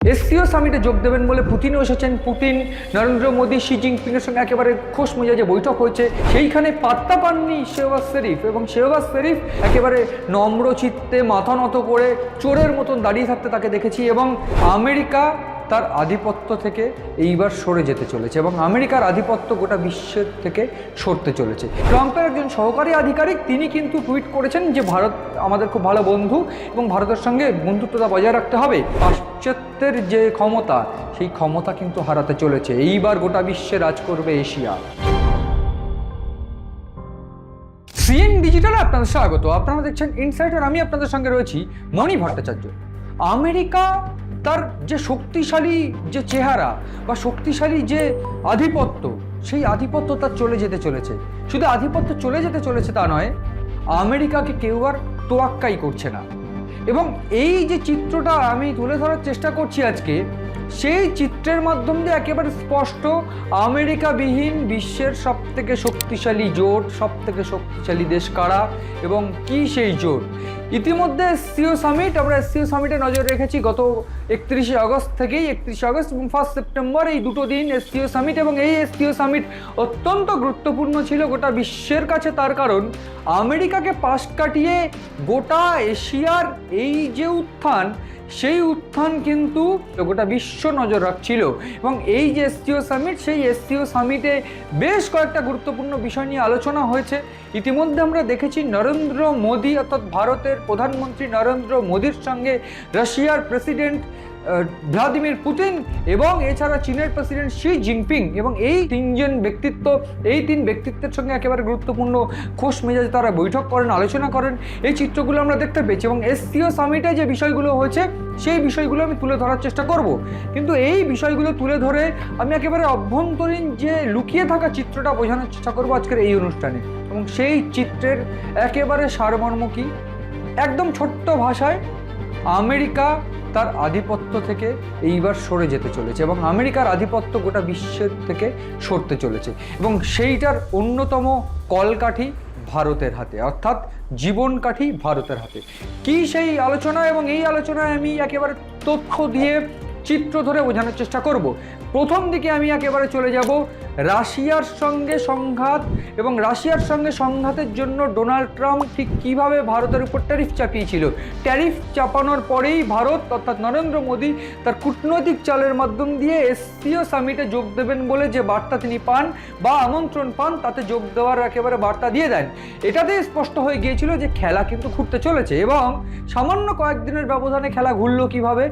SCO সামিটে যোগ দেবেন বলে পুতিনও এসেছেন। পুতিন নরেন্দ্র মোদী শি জিনপিংয়ের সঙ্গে একেবারে খোশ মেজাজে বৈঠক হয়েছে, সেইখানে পাত্তা পাননি শেহবাজ শরীফ, এবং শেহবাজ শরীফ একেবারে নম্র চিত্তে মাথা নত করে চোরের মতন দাঁড়িয়ে থাকতে তাকে দেখেছি। এবং আমেরিকা তার আধিপত্য থেকে এইবার সরে যেতে চলেছে এবং আমেরিকার আধিপত্য গোটা বিশ্বের থেকে সরতে চলেছে। ট্রাম্পের একজন সহকারী আধিকারিক তিনি কিন্তু টুইট করেছেন যে ভারত আমাদের খুব ভালো বন্ধু এবং ভারতের সঙ্গে বন্ধুত্বতা বজায় রাখতে হবে। পাশ্চাত্যের যে ক্ষমতা, সেই ক্ষমতা কিন্তু হারাতে চলেছে। এইবার গোটা বিশ্বে রাজ করবে এশিয়া। সিএন ডিজিটালে আপনাদের স্বাগত। আপনারা দেখছেন ইনসাইডার, আমি আপনাদের সঙ্গে রয়েছি মণি ভট্টাচার্য। আমেরিকা তার যে শক্তিশালী যে চেহারা বা শক্তিশালী যে আধিপত্য, সেই আধিপত্য তার চলে যেতে চলেছে। শুধু আধিপত্য চলে যেতে চলেছে তা নয়, আমেরিকাকে কেউ আর তোয়াক্কাই করছে না। এবং এই যে চিত্রটা আমি তুলে ধরার চেষ্টা করছি আজকে, সেই চিত্রের মাধ্যম দিয়ে একেবারে স্পষ্ট আমেরিকাবিহীন বিশ্বের সবথেকে শক্তিশালী জোট, সবথেকে শক্তিশালী দেশ কারা এবং কি সেই জোট। ইতিমধ্যে এসসিও সামিট, আমরা এসসিও সামিটে নজর রেখেছি গত 31শে আগস্ট থেকেই। 31শে আগস্ট এবং 1 সেপ্টেম্বর এই দুটো দিন এসসিও সামিট, এবং এই এসসিও সামিট অত্যন্ত গুরুত্বপূর্ণ ছিল গোটা বিশ্বের কাছে। তার কারণ আমেরিকাকে পাশ কাটিয়ে গোটা এশিয়ার এই যে উত্থান, সেই উত্থান কিন্তু গোটা বিশ্ব নজর রাখছিল। এবং এই যে এসসিও সামিট, সেই এসসিও সামিটে বেশ কয়েকটা গুরুত্বপূর্ণ বিষয় নিয়ে আলোচনা হয়েছে। ইতিমধ্যে আমরা দেখেছি নরেন্দ্র মোদী, অর্থাৎ ভারতের প্রধানমন্ত্রী নরেন্দ্র মোদীর সঙ্গে রাশিয়ার প্রেসিডেন্ট ভ্লাদিমির পুতিন এবং এছাড়া চীনের প্রেসিডেন্ট শি জিনপিং, এবং এই তিনজন ব্যক্তিত্ব, এই তিন ব্যক্তিত্বের সঙ্গে একেবারে গুরুত্বপূর্ণ খোশ মেজাজে তারা বৈঠক করেন, আলোচনা করেন। এই চিত্রগুলো আমরা দেখতে পেয়েছি এবং এসসিও সামিটে যে বিষয়গুলো হয়েছে সেই বিষয়গুলো আমি তুলে ধরার চেষ্টা করব। কিন্তু এই বিষয়গুলো তুলে ধরে আমি একেবারে অভ্যন্তরীণ যে লুকিয়ে থাকা চিত্রটা বোঝানোর চেষ্টা করবো আজকের এই অনুষ্ঠানে। এবং সেই চিত্রের একেবারে সারমর্ম কি, একদম ছোট্ট ভাষায়, আমেরিকা তার আধিপত্য থেকে এইবার সরে যেতে চলেছে এবং আমেরিকার আধিপত্য গোটা বিশ্বের থেকে সরতে চলেছে। এবং সেইটার অন্যতম কলকাঠি ভারতের হাতে, অর্থাৎ জীবনকাঠি ভারতের হাতে। কি সেই আলোচনা, এবং এই আলোচনায় আমি একেবারে তথ্য দিয়ে চিত্র ধরে বোঝানোর চেষ্টা করব। প্রথম দিকে আমি একেবারে চলে যাব রাশিয়ার সঙ্গে সংঘাত, এবং রাশিয়ার সঙ্গে সংঘাতের জন্য ডোনাল্ড ট্রাম্প ঠিক কীভাবে ভারতের উপর ট্যারিফ চাপিয়েছিল। ট্যারিফ চাপানোর পরেই ভারত, অর্থাৎ নরেন্দ্র মোদী, তার কূটনৈতিক চালের মাধ্যম দিয়ে এসসিও সামিটে যোগ দেবেন বলে যে বার্তা তিনি পান বা আমন্ত্রণ পান, তাতে যোগ দেওয়ার একেবারে বার্তা দিয়ে দেন। এটাতেই স্পষ্ট হয়ে গিয়েছিল যে খেলা কিন্তু ঘুরতে চলেছে। এবং সামান্য কয়েকদিনের ব্যবধানে খেলা ঘুরলো কীভাবে,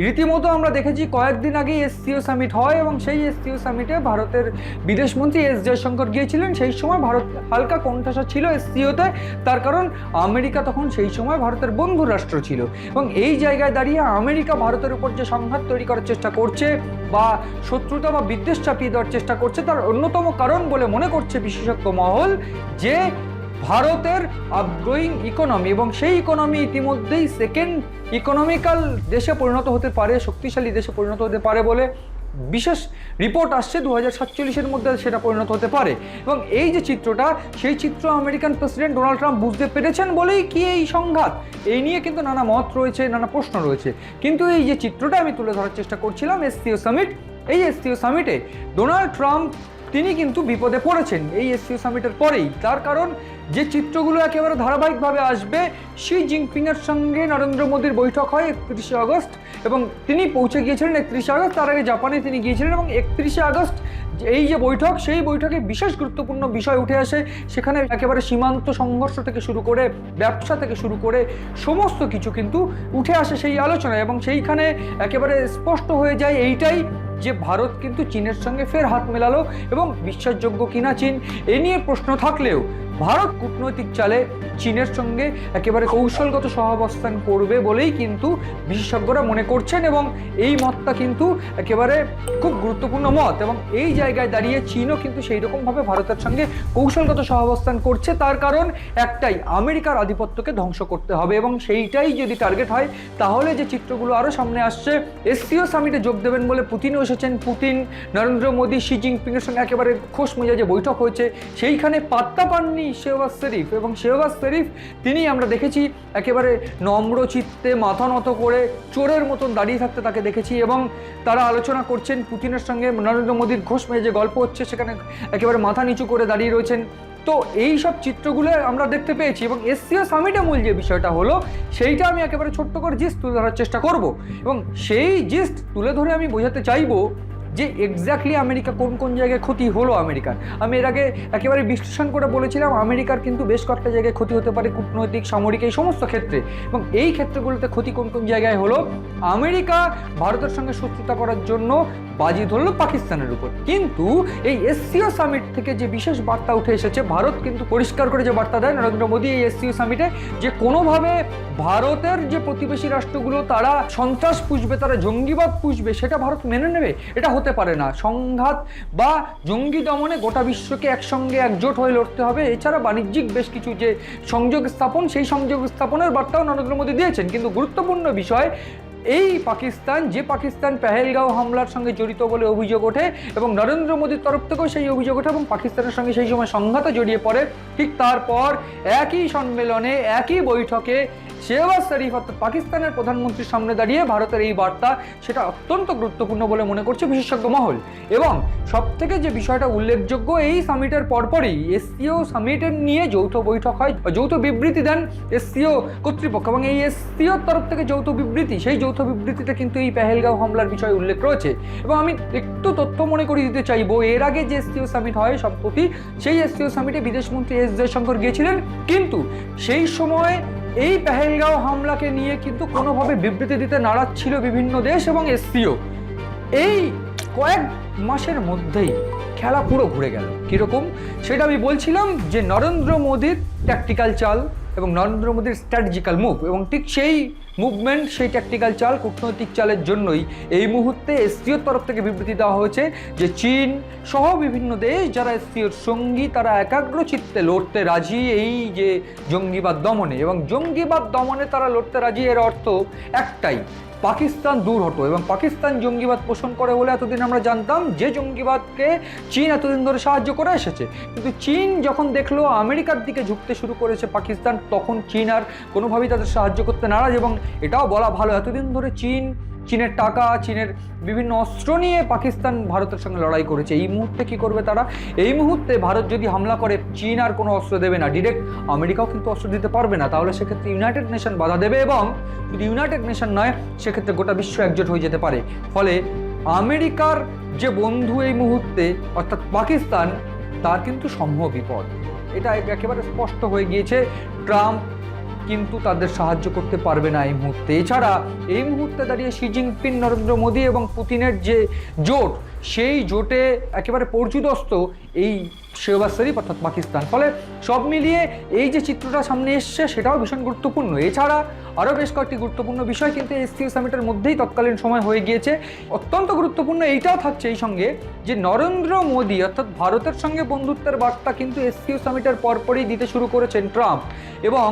রীতিমতো আমরা দেখেছি কয়েকদিন আগেই এসসিও সামিট হয় এবং সেই এসসিও সামিটে ভারতের বিদেশমন্ত্রী এস জয়শঙ্কর গিয়েছিলেন। সেই সময় ভারত হালকা কোণঠাসা ছিল এসসিওতে, তার কারণ আমেরিকা তখন সেই সময় ভারতের বন্ধু রাষ্ট্র ছিল। এবং এই জায়গায় দাঁড়িয়ে আমেরিকা ভারতের উপর যে সংঘাত তৈরি করার চেষ্টা করছে বা শত্রুতা বা বিদ্বেষ চাপিয়ে দেওয়ার চেষ্টা করছে, তার অন্যতম কারণ বলে মনে করছে বিশেষজ্ঞ মহল যে ভারতের আপগ্রোয়িং ইকোনমি, এবং সেই ইকোনমি ইতিমধ্যেই সেকেন্ড ইকোনমিক্যাল দেশে পরিণত হতে পারে, শক্তিশালী দেশে পরিণত হতে পারে বলে বিশেষ রিপোর্ট আসছে। 2047-এর মধ্যে সেটা পরিণত হতে পারে। এবং এই যে চিত্রটা, সেই চিত্র আমেরিকান প্রেসিডেন্ট ডোনাল্ড ট্রাম্প বুঝতে পেরেছেন বলেই কি এই সংঘাত, এই নিয়ে কিন্তু নানা মত রয়েছে, নানা প্রশ্ন রয়েছে। কিন্তু এই যে চিত্রটা আমি তুলে ধরার চেষ্টা করছিলাম, এসসিও সামিট, এই এসসিও সামিটে ডোনাল্ড ট্রাম্প তিনি কিন্তু বিপদে পড়েছেন এই এসসিও সামিটের পরেই। তার কারণ যে চিত্রগুলো একেবারে ধারাবাহিকভাবে আসবে, শি জিনপিংয়ের সঙ্গে নরেন্দ্র মোদীর বৈঠক হয় 31শে আগস্ট, এবং তিনি পৌঁছে গিয়েছিলেন 31শে আগস্ট। তার আগে জাপানে তিনি গিয়েছিলেন, এবং 31শে আগস্ট এই যে বৈঠক, সেই বৈঠকে বিশেষ গুরুত্বপূর্ণ বিষয় উঠে আসে। সেখানে একেবারে সীমান্ত সংঘর্ষ থেকে শুরু করে ব্যবসা থেকে শুরু করে সমস্ত কিছু কিন্তু উঠে আসে সেই আলোচনায়। এবং সেইখানে একেবারে স্পষ্ট হয়ে যায় এইটাই যে ভারত কিন্তু চীনের সঙ্গে ফের হাত মেলালো, এবং বিশ্বাসযোগ্য কিনা চীন এ নিয়ে প্রশ্ন থাকলেও ভারত কূটনৈতিক চালে চীনের সঙ্গে একেবারে কৌশলগত সহাবস্থান করবে বলেই কিন্তু বিশেষজ্ঞরা মনে করছেন। এবং এই মতটা কিন্তু একেবারে খুব গুরুত্বপূর্ণ মত। এবং এই জায়গায় দাঁড়িয়ে চীনও কিন্তু সেই রকমভাবে ভারতের সঙ্গে কৌশলগত সহাবস্থান করছে। তার কারণ একটাই, আমেরিকার আধিপত্যকে ধ্বংস করতে হবে। এবং সেইটাই যদি টার্গেট হয়, তাহলে যে চিত্রগুলো আরও সামনে আসছে, এসসিও সামিটে যোগ দেবেন বলে পুতিনও এসেছেন। পুতিন নরেন্দ্র মোদী শি জিনপিংয়ের সঙ্গে একেবারে খোশ মেজাজে বৈঠক হয়েছে, সেইখানে পাত্তা পাননি তিনি শেহবাজ শরীফ, এবং শেহবাজ শরীফ তিনি আমরা দেখেছি একেবারে নম্র চিত্তে মাথা নত করে চোরের মতন দাঁড়িয়ে থাকতে তাকে দেখেছি, এবং তারা আলোচনা করছেন পুতিনের সঙ্গে। নরেন্দ্র মোদীর ঘোষ মেয়ে যে গল্প হচ্ছে সেখানে একেবারে মাথা নিচু করে দাঁড়িয়ে রয়েছেন। তো এই সব চিত্রগুলো আমরা দেখতে পেয়েছি, এবং এসসিও সামিটে মূল যে বিষয়টা হলো সেইটা আমি একেবারে ছোট্ট করে জিস্ট তুলে ধরার চেষ্টা করব, এবং সেই জিস্ট তুলে ধরে আমি বোঝাতে চাইবো যে এক্স্যাক্টলি আমেরিকা কোন কোন জায়গায় ক্ষতি হলো আমেরিকার। আমি এর আগে একেবারে বিশ্লেষণ করে বলেছিলাম আমেরিকার কিন্তু বেশ কয়েকটা জায়গায় ক্ষতি হতে পারে, কূটনৈতিক, সামরিক, এই সমস্ত ক্ষেত্রে, এবং এই ক্ষেত্রগুলোতে ক্ষতি কোন কোন জায়গায় হলো। আমেরিকা ভারতের সঙ্গে শত্রুতা করার জন্য বাজি ধরল পাকিস্তানের উপর, কিন্তু এই এসসিও সামিট থেকে যে বিশেষ বার্তা উঠে এসেছে, ভারত কিন্তু পরিষ্কার করে যে বার্তা দেয় নরেন্দ্র মোদী এই এসসিও সামিটে, যে কোনোভাবে ভারতের যে প্রতিবেশী রাষ্ট্রগুলো তারা সন্ত্রাস পুষবে, তারা জঙ্গিবাদ পুষবে, সেটা ভারত মেনে নেবে? এটা হতে পারে না। সংঘাত বা জঙ্গি দমনে গোটা বিশ্বকে একসঙ্গে একজোট হয়ে লড়তে হবে। এছাড়া বাণিজ্যিক বেশ কিছু যে সংযোগ স্থাপন, সেই সংযোগ স্থাপনের বার্তাও নরেন্দ্র মোদী দিয়েছেন। কিন্তু গুরুত্বপূর্ণ বিষয়, এই পাকিস্তান পেহেলগাঁও হামলার সঙ্গে জড়িত বলে অভিযোগ ওঠে, এবং নরেন্দ্র মোদীর তরফ থেকেও সেই অভিযোগ ওঠে, এবং পাকিস্তানের সঙ্গে সেই সময় সংঘাতে জড়িয়ে পড়ে। ঠিক তারপর একই সম্মেলনে, একই বৈঠকে শেহবাজ শরীফ অর্থাৎ পাকিস্তানের প্রধানমন্ত্রীর সামনে দাঁড়িয়ে ভারতের এই বার্তা, সেটা অত্যন্ত গুরুত্বপূর্ণ বলে মনে করছে বিশেষজ্ঞ মহল। এবং সবথেকে যে বিষয়টা উল্লেখযোগ্য, এই সামিটের পরপরই এসসিও সামিটের নিয়ে যৌথ বৈঠক হয়, যৌথ বিবৃতি দেন এসসিও কর্তৃপক্ষ, এবং এই এসসিওর তরফ থেকে যৌথ বিবৃতি, সেই যৌথ বিবৃতিতে কিন্তু এই পেহেলগাঁও হামলার বিষয়ে উল্লেখ রয়েছে। এবং আমি একটু তথ্য মনে করিয়ে দিতে চাইবো, এর আগে যে এসসিও সামিট হয় সম্প্রতি, সেই এসসিও সামিটে বিদেশমন্ত্রী এস জয়শঙ্কর গিয়েছিলেন, কিন্তু সেই সময় এই পেহেলগাঁও হামলাকে নিয়ে কিন্তু কোনোভাবে বিবৃতি দিতে নারাজ ছিল বিভিন্ন দেশ এবং এসসিও। এই কয়েক মাসের মধ্যেই খেলা পুরো ঘুরে গেল। কীরকম সেটা আমি বলছিলাম, যে নরেন্দ্র মোদীর ট্যাকটিক্যাল চাল এবং নরেন্দ্র মোদীর স্ট্র্যাটেজিক্যাল মুভ, এবং ঠিক সেই মুভমেন্ট, সেই ট্যাকটিক্যাল চাল, কূটনৈতিক চালের জন্যই এই মুহূর্তে এসসিওর তরফ থেকে বিবৃতি দেওয়া হয়েছে যে চীন সহ বিভিন্ন দেশ যারা এসসিওর সঙ্গী, তারা একাগ্র চিত্তে লড়তে রাজি এই যে জঙ্গিবাদ দমনে, এবং জঙ্গিবাদ দমনে তারা লড়তে রাজি। এর অর্থ একটাই, পাকিস্তান দূর হতো, এবং পাকিস্তান জঙ্গিবাদ পোষণ করে বলে এতদিন আমরা জানতাম, যে জঙ্গিবাদকে চীন এতদিন ধরে সাহায্য করে এসেছে। কিন্তু চীন যখন দেখলো আমেরিকার দিকে ঝুঁকতে শুরু করেছে পাকিস্তান, তখন চীন আর কোনোভাবেই তাদের সাহায্য করতে নারাজ। এবং এটাও বলা ভালো, এতদিন ধরে চীনের টাকা, চীনের বিভিন্ন অস্ত্র নিয়ে পাকিস্তান ভারতের সঙ্গে লড়াই করেছে। এই মুহূর্তে কি করবে তারা? এই মুহূর্তে ভারত যদি হামলা করে, চীন আর কোনো অস্ত্র দেবে না, ডিরেক্ট আমেরিকাও কিন্তু অস্ত্র দিতে পারবে না, তাহলে সেক্ষেত্রে ইউনাইটেড নেশন বাধা দেবে, এবং শুধু ইউনাইটেড নেশন নয়, সেক্ষেত্রে গোটা বিশ্ব একজোট হয়ে যেতে পারে। ফলে আমেরিকার যে বন্ধু এই মুহূর্তে অর্থাৎ পাকিস্তান, তার কিন্তু সমূহ বিপদ, এটা একেবারে স্পষ্ট হয়ে গিয়েছে। ট্রাম্প কিন্তু তাদের সাহায্য করতে পারবে না এই মুহূর্তে। এছাড়া এই মুহূর্তে দাঁড়িয়ে শি জিনপিং, নরেন্দ্র মোদী এবং পুতিনের যে জোট, সেই জোটে একেবারে পর্যুদস্ত এই শেহবাজ শরীফ অর্থাৎ পাকিস্তান। ফলে সব মিলিয়ে এই যে চিত্রটা সামনে এসছে, সেটাও ভীষণ গুরুত্বপূর্ণ। এছাড়া আরও বেশ কয়েকটি গুরুত্বপূর্ণ বিষয় কিন্তু এসসিও সামিটের মধ্যেই তৎকালীন সময় হয়ে গিয়েছে। অত্যন্ত গুরুত্বপূর্ণ এইটাও থাকছে এই সঙ্গে, যে নরেন্দ্র মোদী অর্থাৎ ভারতের সঙ্গে বন্ধুত্বের বার্তা কিন্তু এসসিও সামিটের পরপরই দিতে শুরু করেছেন ট্রাম্প। এবং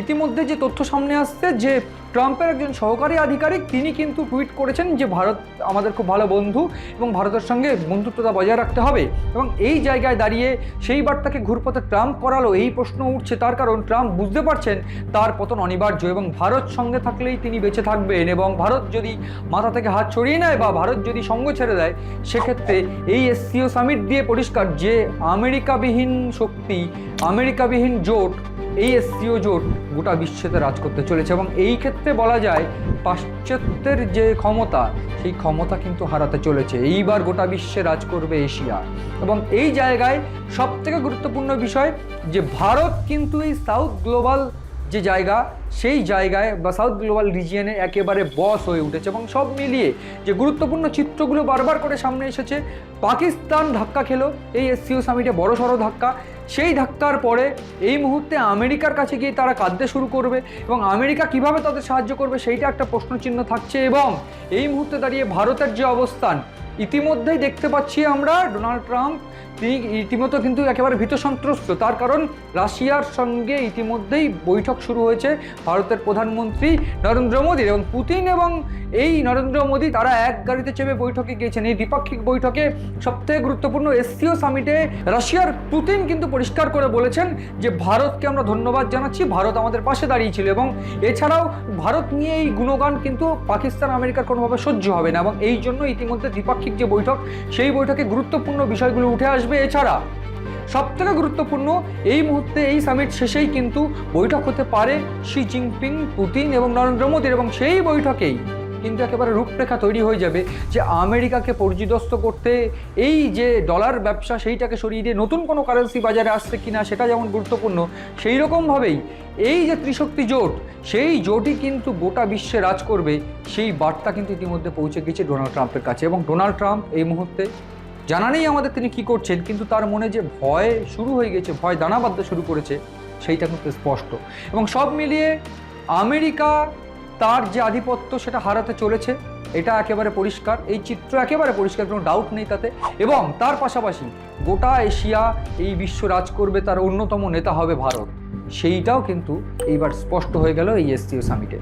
ইতিমধ্যে যে তথ্য সামনে আসছে, যে ট্রাম্পের একজন সহকারী আধিকারিক তিনি কিন্তু টুইট করেছেন যে ভারত আমাদের খুব ভালো বন্ধু এবং ভারতের সঙ্গে বন্ধুত্বতা বজায় রাখতে হবে। এবং এই জায়গায় দাঁড়িয়ে সেই বার্তাকে ঘুরপথে ট্রাম্প করালো, এই প্রশ্ন উঠছে, তার কারণ ট্রাম্প বুঝতে পারছেন তার পতন অনিবার্য, এবং ভারত সঙ্গে থাকলেই তিনি বেঁচে থাকবেন। এবং ভারত যদি মাথা থেকে হাত ছড়িয়ে নেয় বা ভারত যদি সঙ্গ ছেড়ে দেয়, সেক্ষেত্রে এই এসসিও সামিট দিয়ে পরিষ্কার যে আমেরিকাবিহীন শক্তি, আমেরিকাবিহীন জোট, এই এসসিও জোট গোটা বিশ্বতে রাজ করতে চলেছে। এবং এই ক্ষেত্রে বলা যায় পাশ্চাত্যের যে ক্ষমতা, সেই ক্ষমতা কিন্তু হারাতে চলেছে। এইবার গোটা বিশ্বে রাজ করবে এশিয়া। এবং এই জায়গায় সবথেকে গুরুত্বপূর্ণ বিষয়, যে ভারত কিন্তু এই সাউথ গ্লোবাল যে জায়গা, সেই জায়গায় বা সাউথ গ্লোবাল রিজিয়নে একেবারে বস হয়ে উঠেছে। এবং সব মিলিয়ে যে গুরুত্বপূর্ণ চিত্রগুলো বারবার করে সামনে এসেছে, পাকিস্তান ধাক্কা খেলো এই এসসিও সামিটে, বড়সড় ধাক্কা। সেই ধাক্কার পরে এই মুহূর্তে আমেরিকার কাছে গিয়ে তারা কাঁদতে শুরু করবে, এবং আমেরিকা কিভাবে তাদের সাহায্য করবে সেইটা একটা প্রশ্নচিহ্ন থাকছে। এবং এই মুহূর্তে দাঁড়িয়ে ভারতের যে অবস্থান, ইতিমধ্যেই দেখতে পাচ্ছি আমরা ডোনাল্ড ট্রাম্প তিনি ইতিমধ্যে কিন্তু একেবারে ভীত সন্ত্রস্ত। তার কারণ রাশিয়ার সঙ্গে ইতিমধ্যেই বৈঠক শুরু হয়েছে ভারতের প্রধানমন্ত্রী নরেন্দ্র মোদীর, এবং পুতিন এবং এই নরেন্দ্র মোদী তারা এক গাড়িতে চেপে বৈঠকে গিয়েছেন। এই দ্বিপাক্ষিক বৈঠকে সবথেকে গুরুত্বপূর্ণ এসসিও সামিটে রাশিয়ার পুতিন কিন্তু পরিষ্কার করে বলেছেন যে ভারতকে আমরা ধন্যবাদ জানাচ্ছি, ভারত আমাদের পাশে দাঁড়িয়েছিল। এবং এছাড়াও ভারত নিয়ে এই গুণগান কিন্তু পাকিস্তান আমেরিকার কোনোভাবে সহ্য হবে না, এবং এই জন্য ইতিমধ্যে দ্বিপাক্ষিক যে বৈঠক সেই বৈঠকে গুরুত্বপূর্ণ বিষয়গুলো উঠে আসবে। এছাড়া সবথেকে গুরুত্বপূর্ণ এই মুহূর্তে এই সামিট শেষেই কিন্তু বৈঠক হতে পারে শি জিনপিং, পুতিন এবং নরেন্দ্র মোদীর, এবং সেই বৈঠকেই কিন্তু একেবারে রূপরেখা তৈরি হয়ে যাবে যে আমেরিকাকে পর্যদস্ত করতে এই যে ডলার ব্যবসা সেইটাকে সরিয়ে দিয়ে নতুন কোনো কারেন্সি বাজারে আসছে কিনা সেটা যেমন গুরুত্বপূর্ণ, সেই রকমভাবেই এই যে ত্রিশক্তি জোট সেই জোটই কিন্তু গোটা বিশ্বে রাজ করবে, সেই বার্তা কিন্তু ইতিমধ্যে পৌঁছে গেছে ডোনাল্ড ট্রাম্পের কাছে। এবং ডোনাল্ড ট্রাম্প এই মুহূর্তে জানা নেই আমাদের তিনি কি করছেন, কিন্তু তার মনে যে ভয় শুরু হয়ে গেছে, ভয় দানা বাঁধতে শুরু করেছে, সেইটা কিন্তু স্পষ্ট। এবং সব মিলিয়ে আমেরিকা তার যে আধিপত্য সেটা হারাতে চলেছে, এটা একেবারে পরিষ্কার, এই চিত্র একেবারে পরিষ্কার, কোনো ডাউট নেই তাতে। এবং তার পাশাপাশি গোটা এশিয়া এই বিশ্ব রাজ করবে, তার অন্যতম নেতা হবে ভারত, সেইটাও কিন্তু এইবার স্পষ্ট হয়ে গেল এই এসসিও সামিটে।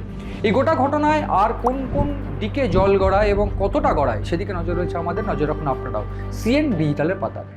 এই গোটা ঘটনায় আর কোন কোন দিকে জল গড়ায় এবং কতটা গড়ায় সেদিকে নজর রয়েছে আমাদের, নজর রাখুন আপনারাও সিএন ডিজিটালের পাতায়।